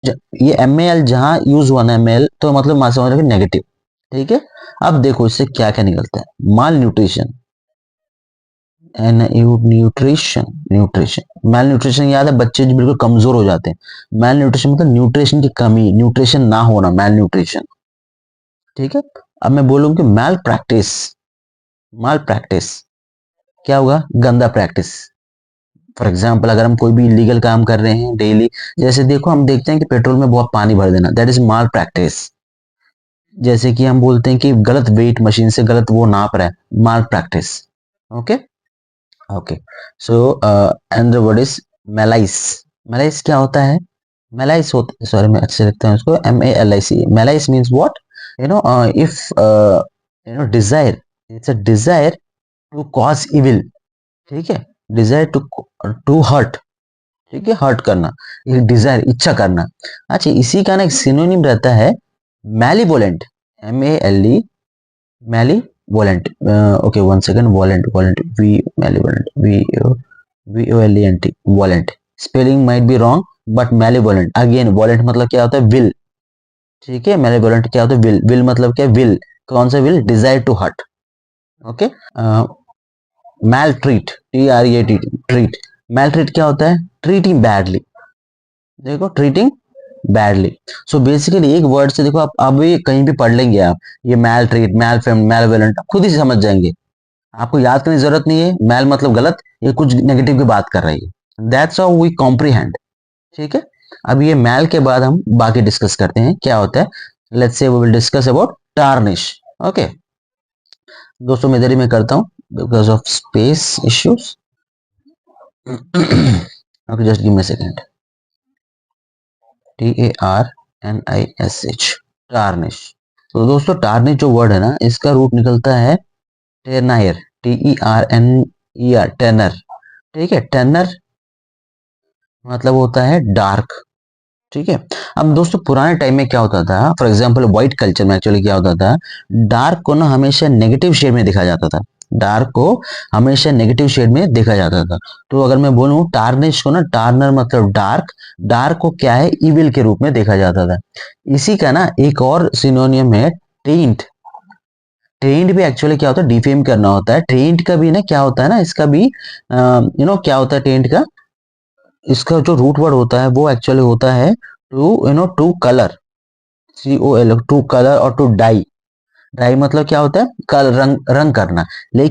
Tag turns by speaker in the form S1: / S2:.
S1: ये MAL जहां use हुआ ना MAL, तो मतलब मान समझ रहे नेगेटिव। ठीक है, अब देखो इससे क्या क्या निकलता है। माल न्यूट्रिशन, न्यूट्रिशन न्यूट्रिशन माल न्यूट्रिशन याद है, बच्चे जो बिल्कुल कमजोर हो जाते हैं। माल न्यूट्रिशन मतलब न्यूट्रिशन की कमी, न्यूट्रिशन ना होना, माल न्यूट्रिशन। ठीक है, अब मैं बोलूं कि माल प्रैक्टिस, माल प्रैक्टिस क्या होगा, गंदा प्रैक्टिस। फॉर एग्जाम्पल अगर हम कोई भी इलीगल काम कर रहे हैं डेली, जैसे देखो हम देखते हैं कि पेट्रोल में बहुत पानी भर देना, दैट इज माल प्रैक्टिस। जैसे कि हम बोलते हैं कि गलत वेट मशीन से गलत वो नाप रहा है, malpractice. Okay okay, so and the word is malice. Malice क्या होता है, मेलाइस होता, सॉरी मैं अच्छे लिखता हूँ इसको, MALIC। Malice means what, you know if you know desire, it's a desire to cause evil. ठीक है, डिजायर टू टू हर्ट। ठीक है, हर्ट करना, एक डिजायर, इच्छा करना। अच्छा, इसी का ना एक सिनोनिम रहता है malevolent, MALE, malevolent. Okay one second, volent, volent, V malevolent, VOLENT, volent. Spelling might be wrong but malevolent, again volent मतलब क्या होता है, विल। ठीक है, मैलीवोलेंट क्या होता है, विल। विल मतलब क्या, विल, कौन सा will, desire to hurt. Okay, maltreat, TREAT, treat. Maltreat क्या होता है, ट्रीटिंग बैडली। देखो, ट्रीटिंग बैडली। सो बेसिकली एक वर्ड से देखो, आप अभी कहीं भी पढ़ लेंगे आप, ये मैल ट्रीट, मैल फेम, मैल वेलेंट, खुद ही समझ जाएंगे। आपको याद करने की जरूरत नहीं है, मैल मतलब गलत, ये कुछ नेगेटिव की बात कर रही है। That's how we comprehend. ठीक है, अब ये मैल के बाद हम बाकी डिस्कस करते हैं क्या होता है। Let's say we will discuss about tarnish. Okay दोस्तों, मैं इधर ही मैं करता हूँ because of space issues. Okay, just give me a second. TARNISH, tarnish. तो दोस्तों टार्निश जो वर्ड है ना, इसका रूट निकलता है टेरनायर, TERNER, टेनर। ठीक है, टेनर मतलब होता है डार्क। ठीक है, अब दोस्तों पुराने टाइम में क्या होता था, फॉर एग्जांपल व्हाइट कल्चर में एक्चुअली क्या होता था, डार्क को ना हमेशा नेगेटिव शेड में देखा जाता था। डार्क को हमेशा नेगेटिव शेड में देखा जाता था। तो अगर मैं बोलूं टार्निश को ना, टार्नर मतलब डार्क, डार्क को क्या है, इविल के रूप में देखा जाता था। इसी का ना एक और सिनोनियम है टेंट। टेंट भी एक्चुअली क्या होता है, डिफेम करना होता है। टेंट का भी ना क्या होता है ना, इसका भी क्या होता है टेंट का, इसका जो रूट वर्ड होता है वो एक्चुअली होता है to colour, COL, to colour, और टू डाई। डाई मतलब क्या होता है, कल रंग, रंग करना। लेकिन